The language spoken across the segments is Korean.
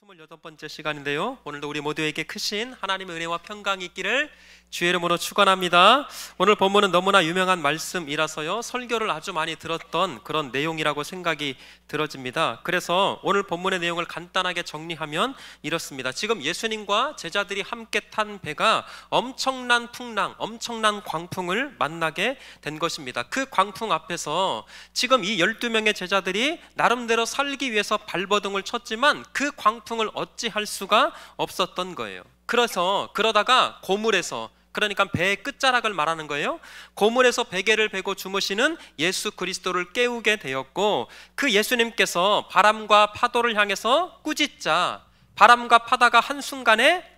28번째 시간인데요, 오늘도 우리 모두에게 크신 하나님의 은혜와 평강이 있기를 주의 이름으로 축원합니다. 오늘 본문은 너무나 유명한 말씀이라서요, 설교를 아주 많이 들었던 그런 내용이라고 생각이 들어집니다. 그래서 오늘 본문의 내용을 간단하게 정리하면 이렇습니다. 지금 예수님과 제자들이 함께 탄 배가 엄청난 풍랑, 엄청난 광풍을 만나게 된 것입니다. 그 광풍 앞에서 지금 이 12명의 제자들이 나름대로 살기 위해서 발버둥을 쳤지만 그 광풍을 어찌할 수가 없었던 거예요. 그러다가 고물에서, 그러니까 배의 끝자락을 말하는 거예요, 고물에서 베개를 베고 주무시는 예수 그리스도를 깨우게 되었고, 그 예수님께서 바람과 파도를 향해서 꾸짖자 바람과 파도가 한순간에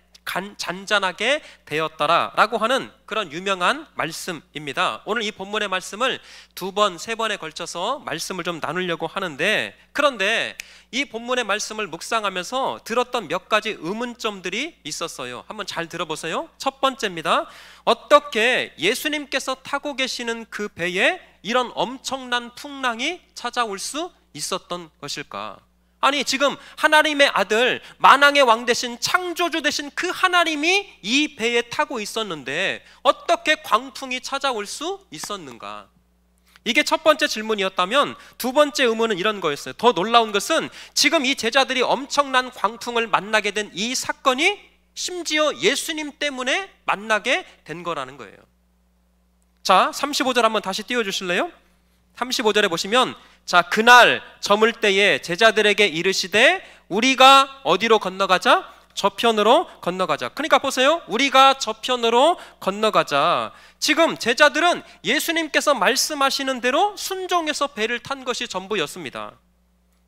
잔잔하게 되었더라 라고 하는 그런 유명한 말씀입니다. 오늘 이 본문의 말씀을 두 번, 세 번에 걸쳐서 말씀을 좀 나누려고 하는데, 그런데 이 본문의 말씀을 묵상하면서 들었던 몇 가지 의문점들이 있었어요. 한번 잘 들어보세요. 첫 번째입니다. 어떻게 예수님께서 타고 계시는 그 배에 이런 엄청난 풍랑이 찾아올 수 있었던 것일까? 아니, 지금 하나님의 아들, 만왕의 왕 되신 창조주 되신 그 하나님이 이 배에 타고 있었는데 어떻게 광풍이 찾아올 수 있었는가? 이게 첫 번째 질문이었다면, 두 번째 의문은 이런 거였어요. 더 놀라운 것은 지금 이 제자들이 엄청난 광풍을 만나게 된 이 사건이 심지어 예수님 때문에 만나게 된 거라는 거예요. 자, 35절 한번 다시 띄워주실래요? 35절에 보시면, 자, 그날 저물 때에 제자들에게 이르시되 우리가 어디로 건너가자? 저편으로 건너가자. 그러니까 보세요, 우리가 저편으로 건너가자. 지금 제자들은 예수님께서 말씀하시는 대로 순종해서 배를 탄 것이 전부였습니다.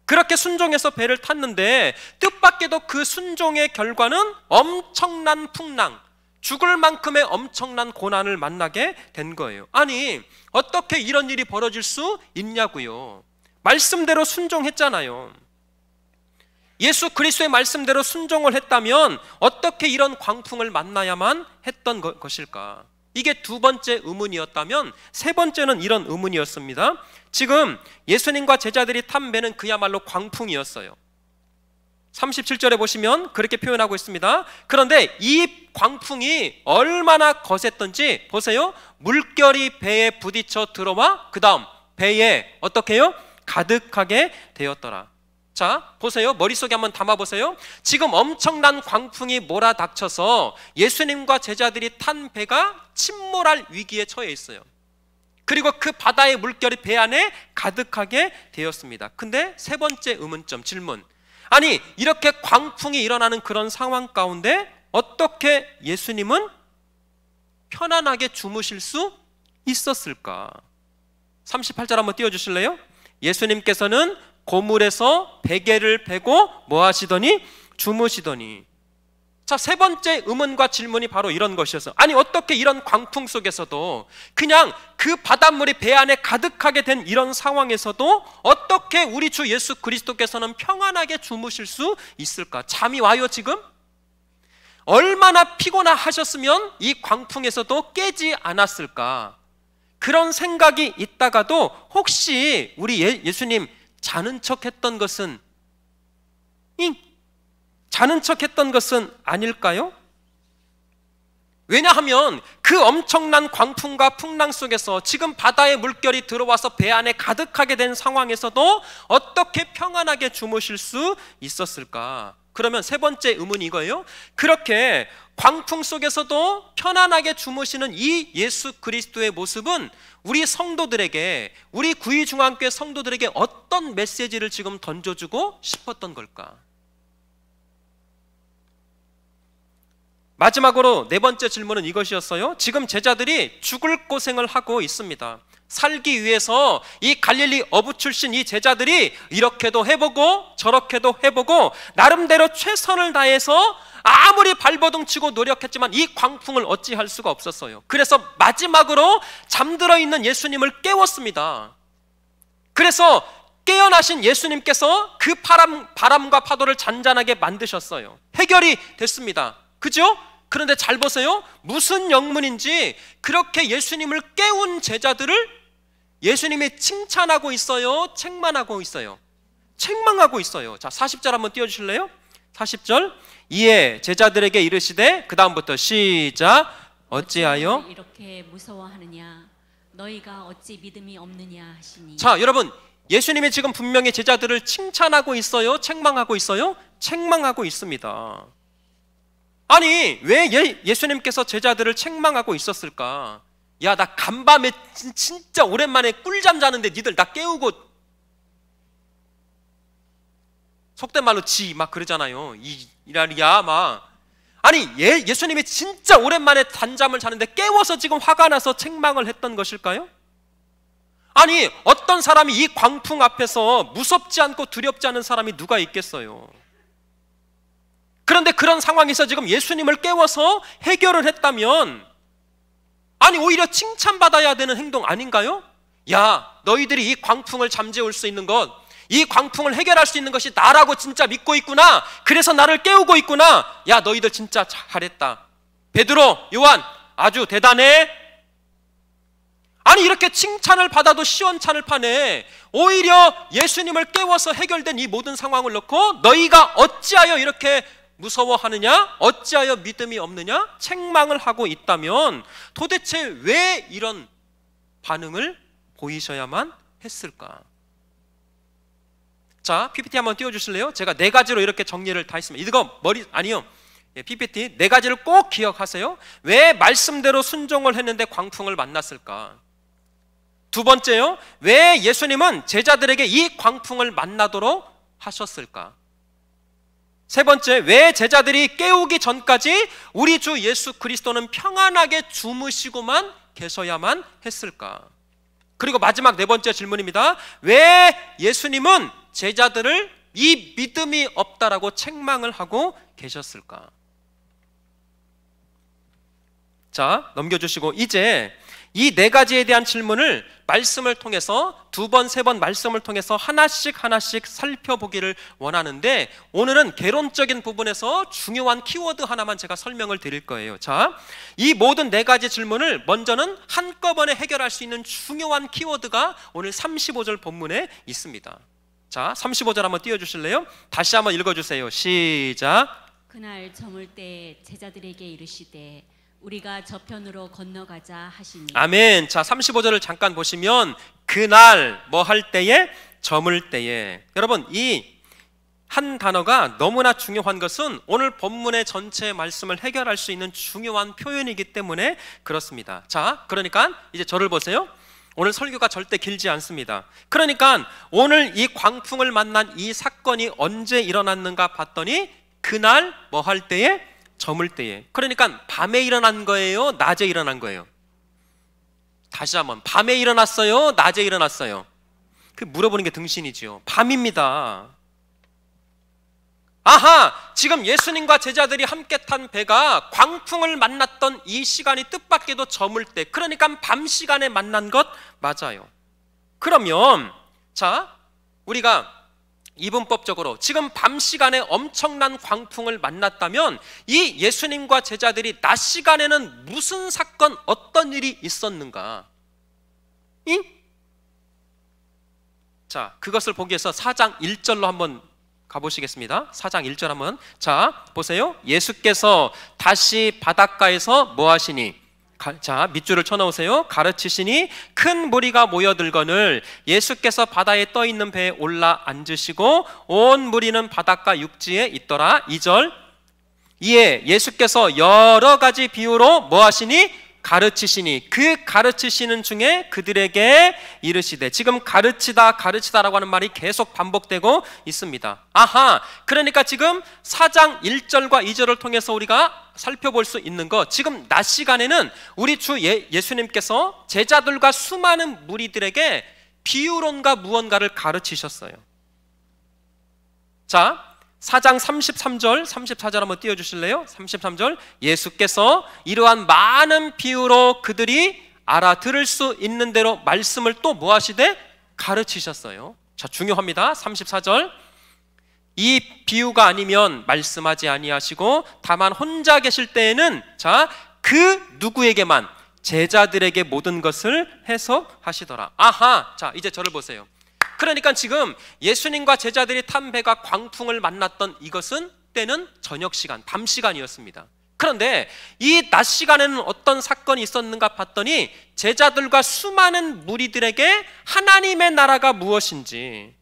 그렇게 순종해서 배를 탔는데 뜻밖에도 그 순종의 결과는 엄청난 풍랑, 죽을 만큼의 엄청난 고난을 만나게 된 거예요. 아니, 어떻게 이런 일이 벌어질 수 있냐고요. 말씀대로 순종했잖아요. 예수 그리스도의 말씀대로 순종을 했다면 어떻게 이런 광풍을 만나야만 했던 것일까? 이게 두 번째 의문이었다면, 세 번째는 이런 의문이었습니다. 지금 예수님과 제자들이 탄 배는 그야말로 광풍이었어요. 37절에 보시면 그렇게 표현하고 있습니다. 그런데 이 광풍이 얼마나 거셌던지 보세요. 물결이 배에 부딪혀 들어와 그 다음 배에 어떻게 해요? 가득하게 되었더라. 자, 보세요. 머릿속에 한번 담아보세요. 지금 엄청난 광풍이 몰아닥쳐서 예수님과 제자들이 탄 배가 침몰할 위기에 처해 있어요. 그리고 그 바다의 물결이 배 안에 가득하게 되었습니다. 근데 세 번째 의문점, 질문. 아니, 이렇게 광풍이 일어나는 그런 상황 가운데 어떻게 예수님은 편안하게 주무실 수 있었을까? 38절 한번 띄워주실래요? 예수님께서는 고물에서 베개를 베고 뭐 하시더니? 주무시더니. 자, 세 번째 의문과 질문이 바로 이런 것이었어요. 아니, 어떻게 이런 광풍 속에서도, 그냥 그 바닷물이 배 안에 가득하게 된 이런 상황에서도 어떻게 우리 주 예수 그리스도께서는 평안하게 주무실 수 있을까? 잠이 와요 지금? 얼마나 피곤하셨으면 이 광풍에서도 깨지 않았을까? 그런 생각이 있다가도 혹시 우리 예수님 자는 척 했던 것은 아닐까요? 왜냐하면 그 엄청난 광풍과 풍랑 속에서 지금 바다의 물결이 들어와서 배 안에 가득하게 된 상황에서도 어떻게 평안하게 주무실 수 있었을까? 그러면 세 번째 의문이 이거예요. 그렇게 광풍 속에서도 편안하게 주무시는 이 예수 그리스도의 모습은 우리 성도들에게, 우리 구의중앙교회 성도들에게 어떤 메시지를 지금 던져주고 싶었던 걸까? 마지막으로 네 번째 질문은 이것이었어요. 지금 제자들이 죽을 고생을 하고 있습니다. 살기 위해서 이 갈릴리 어부 출신 이 제자들이 이렇게도 해보고 저렇게도 해보고 나름대로 최선을 다해서 아무리 발버둥 치고 노력했지만 이 광풍을 어찌할 수가 없었어요. 그래서 마지막으로 잠들어 있는 예수님을 깨웠습니다. 그래서 깨어나신 예수님께서 그 바람과 파도를 잔잔하게 만드셨어요. 해결이 됐습니다. 그죠? 그런데 잘 보세요. 무슨 영문인지 그렇게 예수님을 깨운 제자들을 예수님이 칭찬하고 있어요? 책망하고 있어요? 책망하고 있어요. 자, 40절 한번 띄워주실래요? 40절. 이에 제자들에게 이르시되, 그 다음부터 시작. 어찌하여 이렇게 무서워하느냐? 너희가 어찌 믿음이 없느냐 하시니. 자, 여러분, 예수님이 지금 분명히 제자들을 칭찬하고 있어요? 책망하고 있어요? 책망하고 있습니다. 아니, 왜 예수님께서 제자들을 책망하고 있었을까? 야, 나 간밤에 진짜 오랜만에 꿀잠 자는데 니들 나 깨우고, 속된 말로 막 그러잖아요. 이라리야 막. 아니, 예수님이 진짜 오랜만에 단잠을 자는데 깨워서 지금 화가 나서 책망을 했던 것일까요? 아니, 어떤 사람이 이 광풍 앞에서 무섭지 않고 두렵지 않은 사람이 누가 있겠어요? 그런데 그런 상황에서 지금 예수님을 깨워서 해결을 했다면, 아니, 오히려 칭찬받아야 되는 행동 아닌가요? 야, 너희들이 이 광풍을 잠재울 수 있는 것, 이 광풍을 해결할 수 있는 것이 나라고 진짜 믿고 있구나. 그래서 나를 깨우고 있구나. 야, 너희들 진짜 잘했다. 베드로, 요한, 아주 대단해. 아니, 이렇게 칭찬을 받아도 시원찮을 판에 오히려 예수님을 깨워서 해결된 이 모든 상황을 놓고 너희가 어찌하여 이렇게 무서워하느냐? 어찌하여 믿음이 없느냐? 책망을 하고 있다면 도대체 왜 이런 반응을 보이셔야만 했을까? 자, PPT 한번 띄워주실래요? 제가 4가지로 이렇게 정리를 다 했습니다. 이거 아니요. PPT 4가지를 꼭 기억하세요. 왜 말씀대로 순종을 했는데 광풍을 만났을까? 두 번째요. 왜 예수님은 제자들에게 이 광풍을 만나도록 하셨을까? 세 번째, 왜 제자들이 깨우기 전까지 우리 주 예수 그리스도는 평안하게 주무시고만 계셔야만 했을까? 그리고 마지막 4번째 질문입니다. 왜 예수님은 제자들을 이 믿음이 없다라고 책망을 하고 계셨을까? 자, 넘겨주시고 이제 이 4가지에 대한 질문을 말씀을 통해서 2번, 3번 말씀을 통해서 하나씩 살펴보기를 원하는데, 오늘은 개론적인 부분에서 중요한 키워드 하나만 제가 설명을 드릴 거예요. 자, 이 모든 4가지 질문을 먼저는 한꺼번에 해결할 수 있는 중요한 키워드가 오늘 35절 본문에 있습니다. 자, 35절 한번 띄워주실래요? 다시 한번 읽어주세요. 시작. 그날 저물 때 제자들에게 이르시되 우리가 저편으로 건너가자 하시니. 아멘. 자, 35절을 잠깐 보시면 그날 뭐 할 때에? 저물 때에. 여러분, 이 한 단어가 너무나 중요한 것은 오늘 본문의 전체 말씀을 해결할 수 있는 중요한 표현이기 때문에 그렇습니다. 자, 그러니까 이제 저를 보세요. 오늘 설교가 절대 길지 않습니다. 그러니까 오늘 이 광풍을 만난 이 사건이 언제 일어났는가 봤더니 그날 뭐 할 때에? 저물 때에. 그러니까 밤에 일어난 거예요? 낮에 일어난 거예요? 다시 한번, 밤에 일어났어요? 낮에 일어났어요? 그 물어보는 게 등신이지요. 밤입니다. 아하, 지금 예수님과 제자들이 함께 탄 배가 광풍을 만났던 이 시간이 뜻밖에도 저물 때, 그러니까 밤 시간에 만난 것 맞아요. 그러면 자, 우리가 이분법적으로 지금 밤 시간에 엄청난 광풍을 만났다면 이 예수님과 제자들이 낮 시간에는 무슨 사건, 어떤 일이 있었는가? 자, 그것을 보기 위해서 4장 1절로 한번 가보시겠습니다. 4장 1절 한번. 자, 보세요. 예수께서 다시 바닷가에서 뭐 하시니? 자, 밑줄을 쳐놓으세요. 가르치시니 큰 무리가 모여들거늘 예수께서 바다에 떠있는 배에 올라 앉으시고 온 무리는 바닷가 육지에 있더라. 2절. 이에 예수께서 여러 가지 비유로 뭐 하시니? 가르치시니 그 가르치시는 중에 그들에게 이르시되. 지금 가르치다라고 하는 말이 계속 반복되고 있습니다. 아하, 그러니까 지금 4장 1절과 2절을 통해서 우리가 살펴볼 수 있는 것, 지금 낮 시간에는 우리 주 예수님께서 제자들과 수많은 무리들에게 비유론과 무언가를 가르치셨어요. 자, 4장 33절, 34절 한번 띄워주실래요? 33절. 예수께서 이러한 많은 비유로 그들이 알아들을 수 있는 대로 말씀을 또 뭐 하시되? 가르치셨어요. 자, 중요합니다. 34절. 이 비유가 아니면 말씀하지 아니하시고 다만 혼자 계실 때에는 자, 그 누구에게만? 제자들에게 모든 것을 해석하시더라. 아하, 자, 이제 저를 보세요. 그러니까 지금 예수님과 제자들이 탄 배가 광풍을 만났던 이것은 그때는 저녁 시간, 밤 시간이었습니다. 그런데 이 낮 시간에는 어떤 사건이 있었는가 봤더니 제자들과 수많은 무리들에게 하나님의 나라가 무엇인지,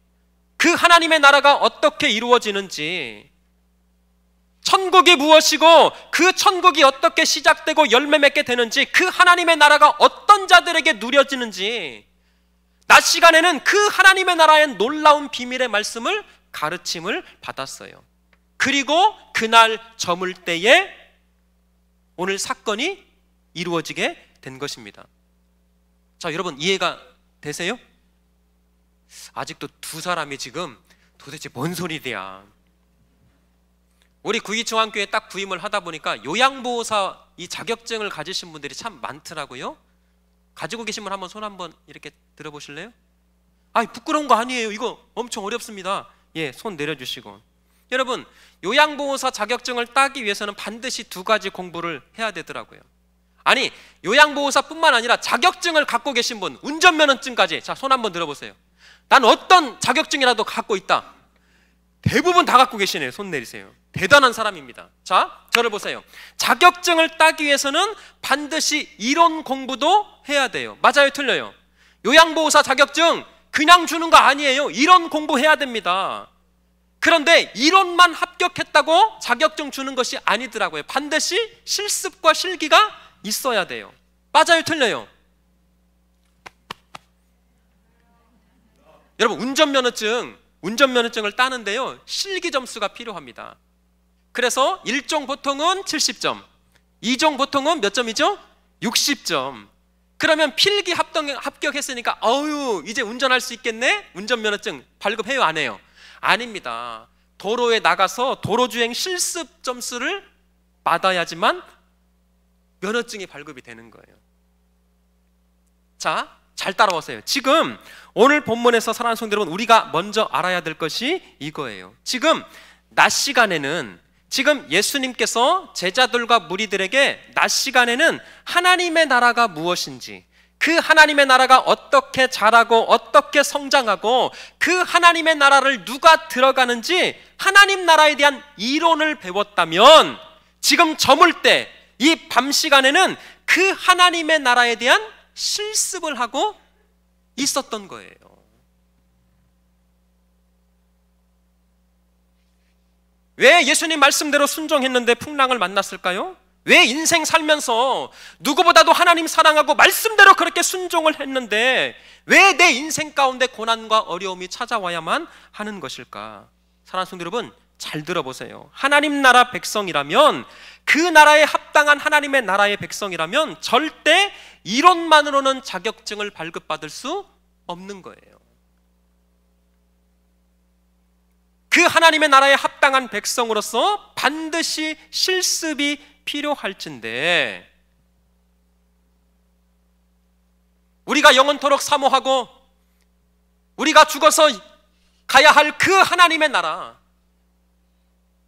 그 하나님의 나라가 어떻게 이루어지는지, 천국이 무엇이고 그 천국이 어떻게 시작되고 열매 맺게 되는지, 그 하나님의 나라가 어떤 자들에게 누려지는지, 낮 시간에는 그 하나님의 나라의 놀라운 비밀의 말씀을 가르침을 받았어요. 그리고 그날 저물 때에 오늘 사건이 이루어지게 된 것입니다. 자, 여러분 이해가 되세요? 아직도 두 사람이 지금 도대체 뭔 소리야. 우리 구이중앙교회에 딱 부임을 하다 보니까 요양보호사 이 자격증을 가지신 분들이 참 많더라고요. 가지고 계신 분 한번 손 한번 이렇게 들어보실래요? 아, 부끄러운 거 아니에요. 이거 엄청 어렵습니다. 예, 손 내려주시고. 여러분, 요양보호사 자격증을 따기 위해서는 반드시 두 가지 공부를 해야 되더라고요. 아니, 요양보호사뿐만 아니라 자격증을 갖고 계신 분, 운전면허증까지. 자, 손 한번 들어보세요. 난 어떤 자격증이라도 갖고 있다. 대부분 다 갖고 계시네요. 손 내리세요. 대단한 사람입니다. 자, 저를 보세요. 자격증을 따기 위해서는 반드시 이론 공부도 해야 돼요. 맞아요, 틀려요? 요양보호사 자격증 그냥 주는 거 아니에요. 이론 공부해야 됩니다. 그런데 이론만 합격했다고 자격증 주는 것이 아니더라고요. 반드시 실습과 실기가 있어야 돼요. 맞아요, 틀려요? 여러분, 운전면허증을 따는데요, 실기 점수가 필요합니다. 그래서 1종 보통은 70점, 2종 보통은 몇 점이죠? 60점. 그러면 필기 합격했으니까 이제 운전할 수 있겠네? 운전면허증 발급해요, 안 해요? 아닙니다. 도로에 나가서 도로주행 실습 점수를 받아야지만 면허증이 발급이 되는 거예요. 자, 잘 따라오세요. 지금 오늘 본문에서 사랑하는 성도 여러분, 우리가 먼저 알아야 될 것이 이거예요. 지금 낮 시간에는, 지금 예수님께서 제자들과 무리들에게 낮 시간에는 하나님의 나라가 무엇인지, 그 하나님의 나라가 어떻게 자라고 어떻게 성장하고 그 하나님의 나라를 누가 들어가는지 하나님 나라에 대한 이론을 배웠다면, 지금 저물 때 이 밤 시간에는 그 하나님의 나라에 대한 실습을 하고 있었던 거예요. 왜 예수님 말씀대로 순종했는데 풍랑을 만났을까요? 왜 인생 살면서 누구보다도 하나님 사랑하고 말씀대로 그렇게 순종을 했는데 왜 내 인생 가운데 고난과 어려움이 찾아와야만 하는 것일까? 사랑하는 성도 여러분, 잘 들어보세요. 하나님 나라 백성이라면, 그 나라에 합당한 하나님의 나라의 백성이라면 절대 이론만으로는 자격증을 발급받을 수 없는 거예요. 그 하나님의 나라에 합당한 백성으로서 반드시 실습이 필요할진데, 우리가 영원토록 사모하고 우리가 죽어서 가야 할 그 하나님의 나라,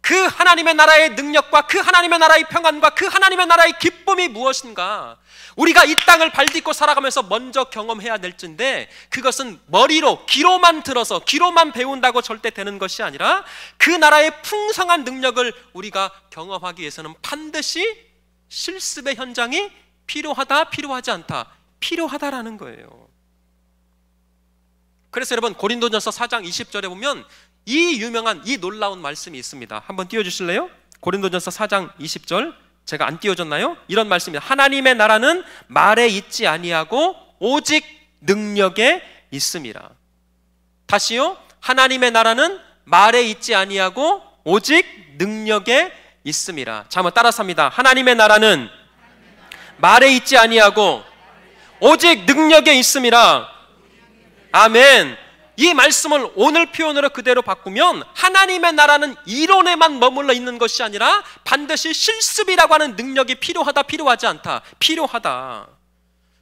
그 하나님의 나라의 능력과 그 하나님의 나라의 평안과 그 하나님의 나라의 기쁨이 무엇인가, 우리가 이 땅을 발딛고 살아가면서 먼저 경험해야 될진데, 그것은 머리로 귀로만 들어서 귀로만 배운다고 절대 되는 것이 아니라 그 나라의 풍성한 능력을 우리가 경험하기 위해서는 반드시 실습의 현장이 필요하다, 필요하지 않다, 필요하다라는 거예요. 그래서 여러분, 고린도전서 4장 20절에 보면 이 유명한, 이 놀라운 말씀이 있습니다. 한번 띄워주실래요? 고린도전서 4장 20절, 제가 안 띄워줬나요? 이런 말씀입니다. 하나님의 나라는 말에 있지 아니하고 오직 능력에 있음이라. 다시요, 하나님의 나라는 말에 있지 아니하고 오직 능력에 있음이라. 자, 한번 따라서 합니다. 하나님의 나라는 말에 있지 아니하고 오직 능력에 있음이라. 아멘. 이 말씀을 오늘 표현으로 그대로 바꾸면 하나님의 나라는 이론에만 머물러 있는 것이 아니라 반드시 실습이라고 하는 능력이 필요하다, 필요하지 않다, 필요하다.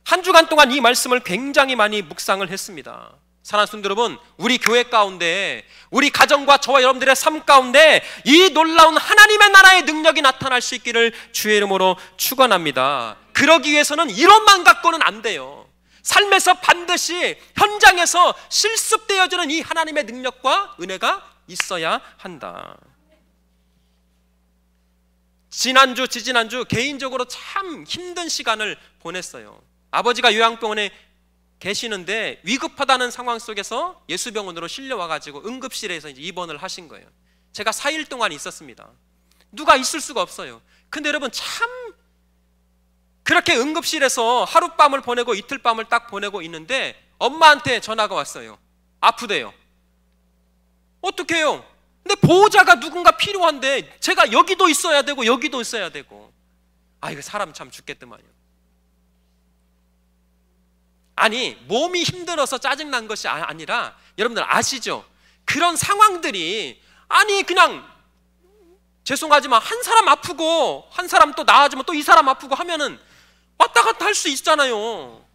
한 주간 동안 이 말씀을 굉장히 많이 묵상을 했습니다. 사랑하는 성도 여러분, 우리 교회 가운데, 우리 가정과 저와 여러분들의 삶 가운데 이 놀라운 하나님의 나라의 능력이 나타날 수 있기를 주의 이름으로 축원합니다. 그러기 위해서는 이론만 갖고는 안 돼요. 삶에서 반드시 현장에서 실습되어지는 이 하나님의 능력과 은혜가 있어야 한다. 지난주, 지지난주 개인적으로 참 힘든 시간을 보냈어요. 아버지가 요양병원에 계시는데 위급하다는 상황 속에서 예수병원으로 실려와가지고 응급실에서 이제 입원을 하신 거예요. 제가 4일 동안 있었습니다. 누가 있을 수가 없어요. 근데 여러분 참 그렇게 응급실에서 하룻밤을 보내고 이틀밤을 딱 보내고 있는데 엄마한테 전화가 왔어요. 아프대요. 어떡해요? 근데 보호자가 누군가 필요한데 제가 여기도 있어야 되고 여기도 있어야 되고, 아 이거 사람 참 죽겠더만요. 아니 몸이 힘들어서 짜증난 것이 아니라 여러분들 아시죠? 그런 상황들이 아니 그냥 죄송하지만 한 사람 아프고 한 사람 또 나아지면 또 이 사람 아프고 하면은 왔다 갔다 할 수 있잖아요.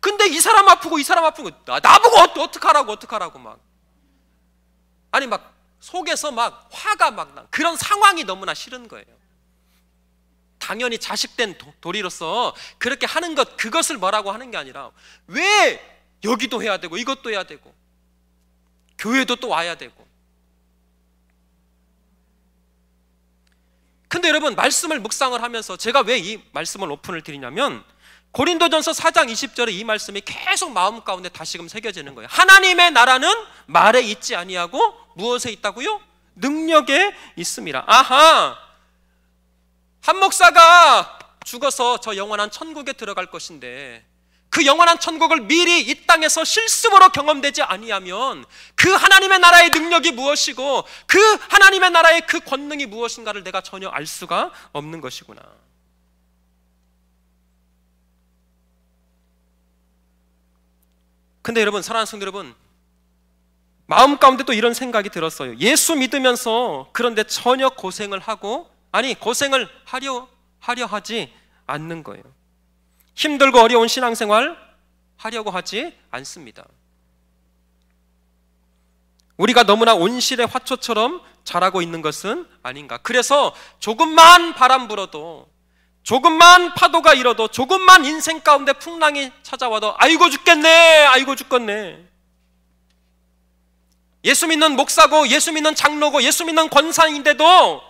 근데 이 사람 아프고 이 사람 아프고 나보고 어떡하라고 막, 아니 막 속에서 막 화가 막 나. 그런 상황이 너무나 싫은 거예요. 당연히 자식된 도리로서 그렇게 하는 것, 그것을 뭐라고 하는 게 아니라 왜 여기도 해야 되고 이것도 해야 되고 교회도 또 와야 되고. 근데 여러분 말씀을 묵상을 하면서 제가 왜 이 말씀을 오픈을 드리냐면 고린도전서 4장 20절에 이 말씀이 계속 마음 가운데 다시금 새겨지는 거예요. 하나님의 나라는 말에 있지 아니하고 무엇에 있다고요? 능력에 있습니다. 아하, 한 목사가 죽어서 저 영원한 천국에 들어갈 것인데 그 영원한 천국을 미리 이 땅에서 실습으로 경험되지 아니하면 그 하나님의 나라의 능력이 무엇이고 그 하나님의 나라의 그 권능이 무엇인가를 내가 전혀 알 수가 없는 것이구나. 근데 여러분, 사랑하는 성도 여러분, 마음 가운데 또 이런 생각이 들었어요. 예수 믿으면서 그런데 전혀 고생을 하고, 아니 고생을 하려 하지 않는 거예요. 힘들고 어려운 신앙생활 하려고 하지 않습니다. 우리가 너무나 온실의 화초처럼 자라고 있는 것은 아닌가. 그래서 조금만 바람 불어도, 조금만 파도가 일어도, 조금만 인생 가운데 풍랑이 찾아와도 아이고 죽겠네, 아이고 죽겠네. 예수 믿는 목사고 예수 믿는 장로고 예수 믿는 권사인데도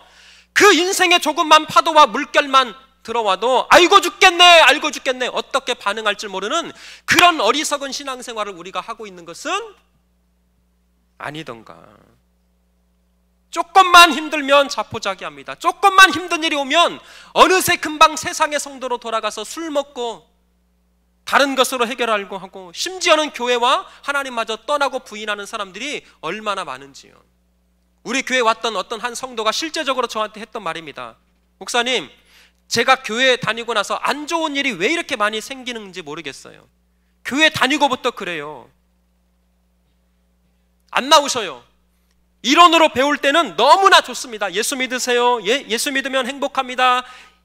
그 인생에 조금만 파도와 물결만 들어와도 아이고 죽겠네, 아이고 죽겠네, 어떻게 반응할 줄 모르는 그런 어리석은 신앙생활을 우리가 하고 있는 것은 아니던가. 조금만 힘들면 자포자기합니다. 조금만 힘든 일이 오면 어느새 금방 세상의 성도로 돌아가서 술 먹고 다른 것으로 해결하려고 하고, 심지어는 교회와 하나님마저 떠나고 부인하는 사람들이 얼마나 많은지요. 우리 교회에 왔던 어떤 한 성도가 실제적으로 저한테 했던 말입니다. 목사님, 제가 교회에 다니고 나서 안 좋은 일이 왜 이렇게 많이 생기는지 모르겠어요. 교회 다니고부터 그래요. 안 나오셔요. 이론으로 배울 때는 너무나 좋습니다. 예수 믿으세요. 예수 믿으면 행복합니다.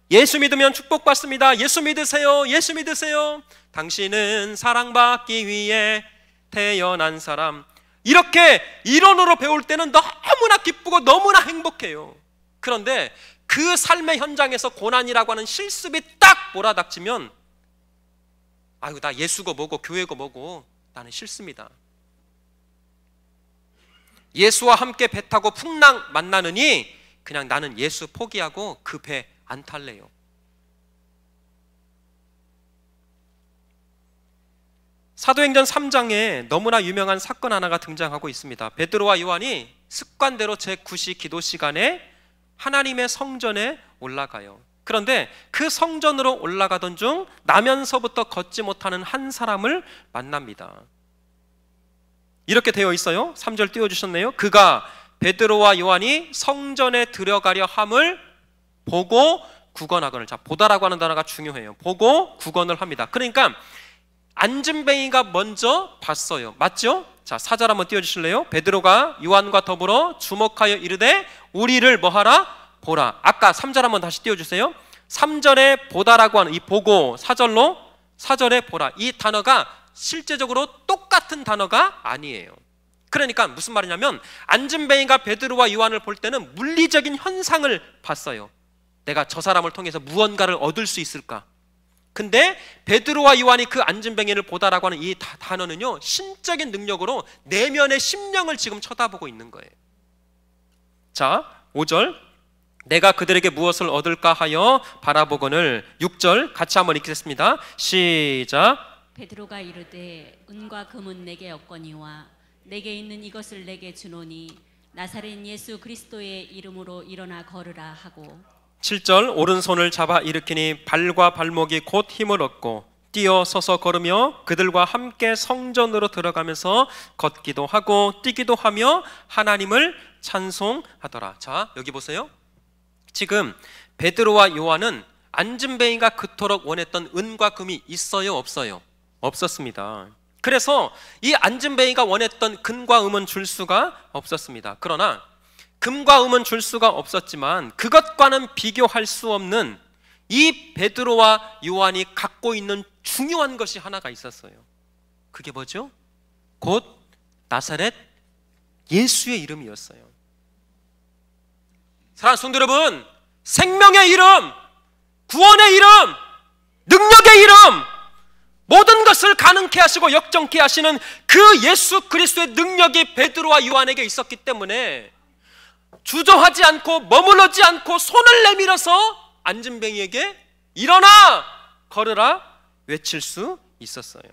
예수 믿으면 축복받습니다. 예수 믿으세요. 예수 믿으세요. 당신은 사랑받기 위해 태어난 사람. 이렇게 이론으로 배울 때는 너무나 기쁘고 너무나 행복해요. 그런데 그 삶의 현장에서 고난이라고 하는 실습이 딱 몰아닥치면 아유, 나 예수고 뭐고 교회고 뭐고 나는 싫습니다. 예수와 함께 배 타고 풍랑 만나느니 그냥 나는 예수 포기하고 그 배 안 탈래요. 사도행전 3장에 너무나 유명한 사건 하나가 등장하고 있습니다. 베드로와 요한이 습관대로 제9시 기도 시간에 하나님의 성전에 올라가요. 그런데 그 성전으로 올라가던 중 나면서부터 걷지 못하는 한 사람을 만납니다. 이렇게 되어 있어요. 3절 띄워주셨네요. 그가 베드로와 요한이 성전에 들어가려 함을 보고 구건하거늘. 자, 보다라고 하는 단어가 중요해요. 보고 구건을 합니다. 그러니까 안진뱅이가 먼저 봤어요. 맞죠? 자, 4절 한번 띄워주실래요? 베드로가 요한과 더불어 주목하여 이르되 우리를 뭐하라? 보라. 아까 3절 한번 다시 띄워주세요. 3절에 보다라고 하는 이 보고, 4절에 보라, 이 단어가 실제적으로 똑같은 단어가 아니에요. 그러니까 무슨 말이냐면 안진뱅이가 베드로와 요한을 볼 때는 물리적인 현상을 봤어요. 내가 저 사람을 통해서 무언가를 얻을 수 있을까? 근데 베드로와 요한이 그 안진뱅이를 보다라고 하는 이 단어는요, 신적인 능력으로 내면의 심령을 지금 쳐다보고 있는 거예요. 자, 5절 내가 그들에게 무엇을 얻을까 하여 바라보거늘. 6절 같이 한번 읽겠습니다. 시작. 베드로가 이르되 은과 금은 내게 없거니와 내게 있는 이것을 내게 주노니 나사렛 예수 그리스도의 이름으로 일어나 걸으라 하고. 7절 오른손을 잡아 일으키니 발과 발목이 곧 힘을 얻고 뛰어 서서 걸으며 그들과 함께 성전으로 들어가면서 걷기도 하고 뛰기도 하며 하나님을 찬송하더라. 자, 여기 보세요. 지금 베드로와 요한은 안진뱅이가 그토록 원했던 은과 금이 있어요, 없어요? 없었습니다. 그래서 이 안진뱅이가 원했던 금과 음은 줄 수가 없었습니다. 그러나 금과 음은 줄 수가 없었지만 그것과는 비교할 수 없는 이 베드로와 요한이 갖고 있는 중요한 것이 하나가 있었어요. 그게 뭐죠? 곧 나사렛 예수의 이름이었어요. 사랑하는 성도 여러분, 생명의 이름, 구원의 이름, 능력의 이름, 모든 것을 가능케 하시고 역정케 하시는 그 예수 그리스도의 능력이 베드로와 요한에게 있었기 때문에 주저하지 않고 머무르지 않고 손을 내밀어서 안진뱅이에게 일어나 걸으라 외칠 수 있었어요.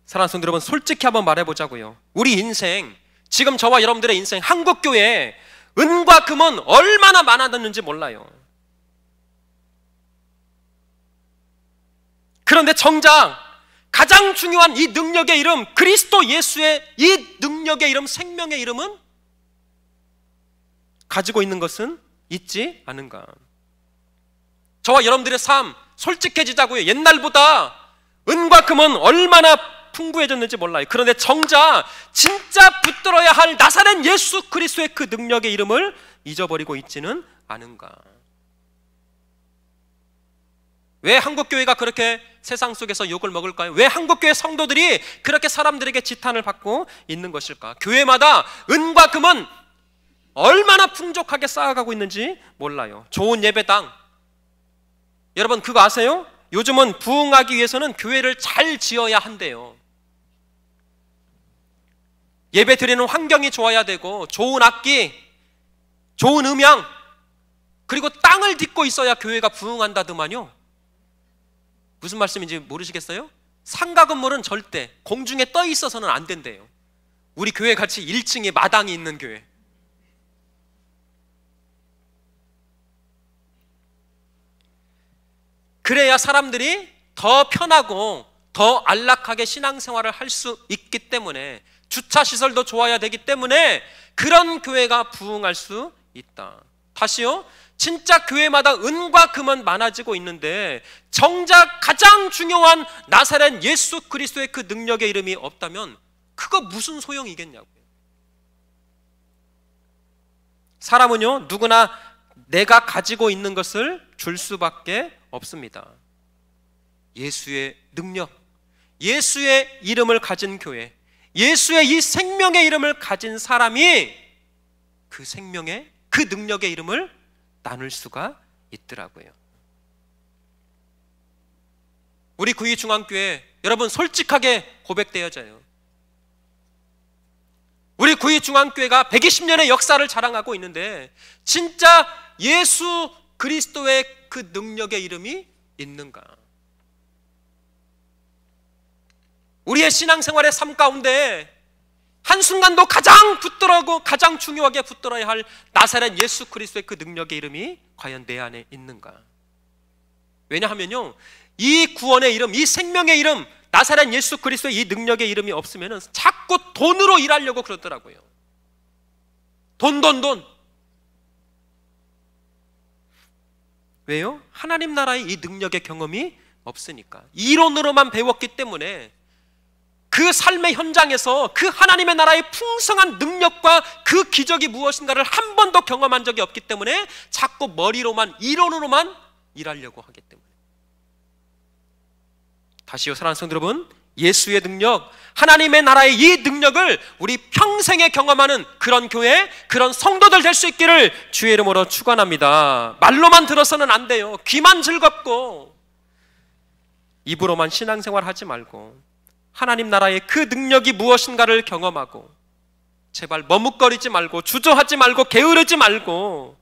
사랑하는 성도 여러분, 솔직히 한번 말해보자고요. 우리 인생, 지금 저와 여러분들의 인생, 한국교회에 은과 금은 얼마나 많아졌는지 몰라요. 그런데 정작 가장 중요한 이 능력의 이름, 그리스도 예수의 이 능력의 이름, 생명의 이름은 가지고 있는 것은 있지 않은가? 저와 여러분들의 삶 솔직해지자고요. 옛날보다 은과 금은 얼마나 풍부해졌는지 몰라요. 그런데 정작 진짜 붙들어야 할 나사렛 예수 그리스도의 그 능력의 이름을 잊어버리고 있지는 않은가? 왜 한국교회가 그렇게 세상 속에서 욕을 먹을까요? 왜 한국교회 성도들이 그렇게 사람들에게 지탄을 받고 있는 것일까? 교회마다 은과 금은 얼마나 풍족하게 쌓아가고 있는지 몰라요. 좋은 예배당, 여러분 그거 아세요? 요즘은 부흥하기 위해서는 교회를 잘 지어야 한대요. 예배 드리는 환경이 좋아야 되고, 좋은 악기, 좋은 음향, 그리고 땅을 딛고 있어야 교회가 부흥한다더만요. 무슨 말씀인지 모르시겠어요? 상가 건물은 절대 공중에 떠 있어서는 안 된대요. 우리 교회 같이 1층에 마당이 있는 교회. 그래야 사람들이 더 편하고 더 안락하게 신앙생활을 할 수 있기 때문에, 주차시설도 좋아야 되기 때문에 그런 교회가 부흥할 수 있다. 다시요, 진짜 교회마다 은과 금은 많아지고 있는데 정작 가장 중요한 나사렛 예수 그리스도의 그 능력의 이름이 없다면 그거 무슨 소용이겠냐고요. 사람은요, 누구나 내가 가지고 있는 것을 줄 수밖에 없습니다. 예수의 능력, 예수의 이름을 가진 교회, 예수의 이 생명의 이름을 가진 사람이 그 생명의, 그 능력의 이름을 나눌 수가 있더라고요. 우리 구의중앙교회 여러분 솔직하게 고백되어져요. 우리 구의중앙교회가 120년의 역사를 자랑하고 있는데 진짜 예수 그리스도의 그 능력의 이름이 있는가? 우리의 신앙생활의 삶 가운데 한순간도 가장 붙들어고 가장 중요하게 붙들어야 할 나사렛 예수 그리스도의 그 능력의 이름이 과연 내 안에 있는가? 왜냐하면요, 이 구원의 이름, 이 생명의 이름, 나사렛 예수 그리스도의 이 능력의 이름이 없으면 자꾸 돈으로 일하려고 그러더라고요. 돈. 왜요? 하나님 나라의 이 능력의 경험이 없으니까. 이론으로만 배웠기 때문에 그 삶의 현장에서 그 하나님의 나라의 풍성한 능력과 그 기적이 무엇인가를 한 번도 경험한 적이 없기 때문에 자꾸 머리로만, 이론으로만 일하려고 하기 때문에. 다시요, 사랑하는 성도 여러분, 예수의 능력, 하나님의 나라의 이 능력을 우리 평생에 경험하는 그런 교회, 그런 성도들 될 수 있기를 주의 이름으로 축원합니다. 말로만 들어서는 안 돼요. 귀만 즐겁고 입으로만 신앙생활 하지 말고 하나님 나라의 그 능력이 무엇인가를 경험하고 제발 머뭇거리지 말고 주저하지 말고 게으르지 말고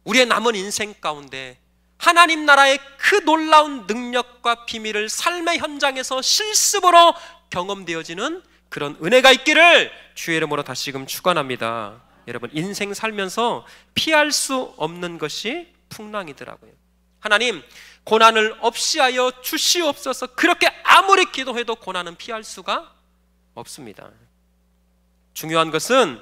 우리의 남은 인생 가운데 하나님 나라의 그 놀라운 능력과 비밀을 삶의 현장에서 실습으로 경험되어지는 그런 은혜가 있기를 주의 이름으로 다시금 축원합니다. 여러분, 인생 살면서 피할 수 없는 것이 풍랑이더라고요. 하나님, 고난을 없이 하여 주시옵소서. 그렇게 아무리 기도해도 고난은 피할 수가 없습니다. 중요한 것은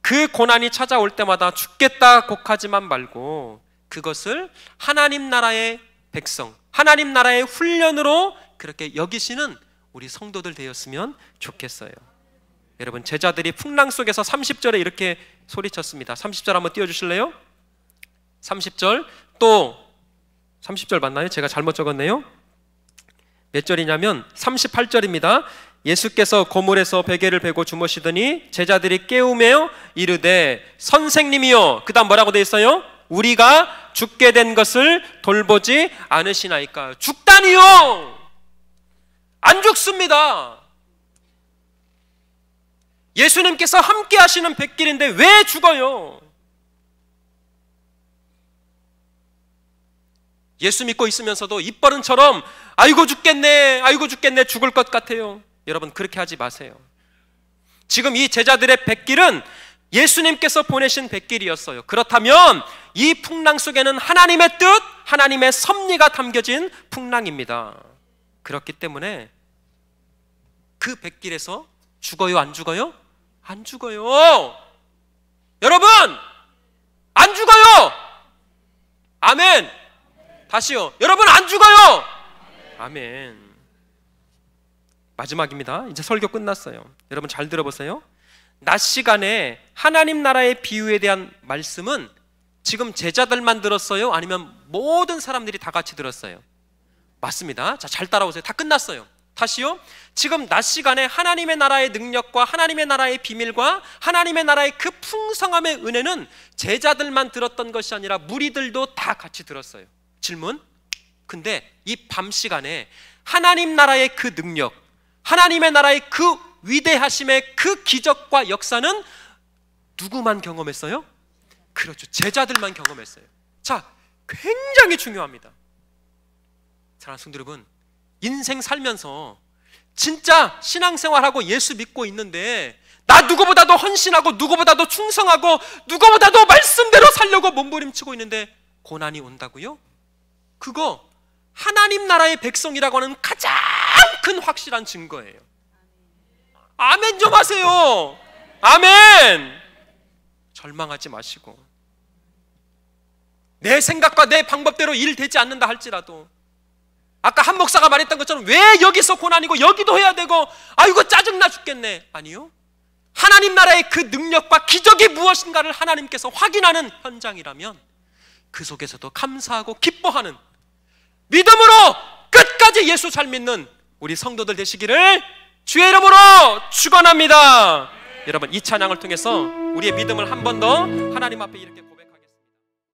그 고난이 찾아올 때마다 죽겠다 곡하지만 말고 그것을 하나님 나라의 백성, 하나님 나라의 훈련으로 그렇게 여기시는 우리 성도들 되었으면 좋겠어요. 여러분, 제자들이 풍랑 속에서 30절에 이렇게 소리쳤습니다. 30절 한번 띄워주실래요? 30절, 또 30절 맞나요? 제가 잘못 적었네요. 몇 절이냐면 38절입니다. 예수께서 고물에서 베개를 베고 주무시더니 제자들이 깨우며 이르되 선생님이요, 그 다음 뭐라고 되어 있어요? 우리가 죽게 된 것을 돌보지 않으시나이까. 죽다니요, 안 죽습니다. 예수님께서 함께 하시는 백길인데 왜 죽어요? 예수 믿고 있으면서도 입버릇처럼 아이고 죽겠네, 아이고 죽겠네, 죽을 것 같아요. 여러분, 그렇게 하지 마세요. 지금 이 제자들의 백길은 예수님께서 보내신 백길이었어요. 그렇다면 이 풍랑 속에는 하나님의 뜻, 하나님의 섭리가 담겨진 풍랑입니다. 그렇기 때문에 그 백길에서 죽어요, 안 죽어요? 안 죽어요. 여러분, 안 죽어요. 아멘. 다시요. 여러분, 안 죽어요. 아멘. 마지막입니다. 이제 설교 끝났어요. 여러분 잘 들어보세요. 낮 시간에 하나님 나라의 비유에 대한 말씀은 지금 제자들만 들었어요? 아니면 모든 사람들이 다 같이 들었어요? 맞습니다. 자, 잘 따라오세요. 다 끝났어요. 다시요. 지금 낮 시간에 하나님의 나라의 능력과 하나님의 나라의 비밀과 하나님의 나라의 그 풍성함의 은혜는 제자들만 들었던 것이 아니라 무리들도 다 같이 들었어요. 질문. 근데 이 밤 시간에 하나님 나라의 그 능력, 하나님의 나라의 그 위대하심의 그 기적과 역사는 누구만 경험했어요? 그렇죠. 제자들만 경험했어요. 자, 굉장히 중요합니다. 사랑하는 성도 여러분, 인생 살면서 진짜 신앙생활하고 예수 믿고 있는데 나 누구보다도 헌신하고 누구보다도 충성하고 누구보다도 말씀대로 살려고 몸부림치고 있는데 고난이 온다고요? 그거 하나님 나라의 백성이라고 하는 가장 큰 확실한 증거예요. 아멘 좀 하세요. 아멘. 절망하지 마시고, 내 생각과 내 방법대로 일 되지 않는다 할지라도 아까 한 목사가 말했던 것처럼 왜 여기서 고난이고 여기도 해야 되고 아이고 짜증나 죽겠네. 아니요, 하나님 나라의 그 능력과 기적이 무엇인가를 하나님께서 확인하는 현장이라면 그 속에서도 감사하고 기뻐하는 믿음으로 끝까지 예수 잘 믿는 우리 성도들 되시기를 주의 이름으로 축원합니다. 여러분, 이 찬양을 통해서 우리의 믿음을 한 번 더 하나님 앞에 이렇게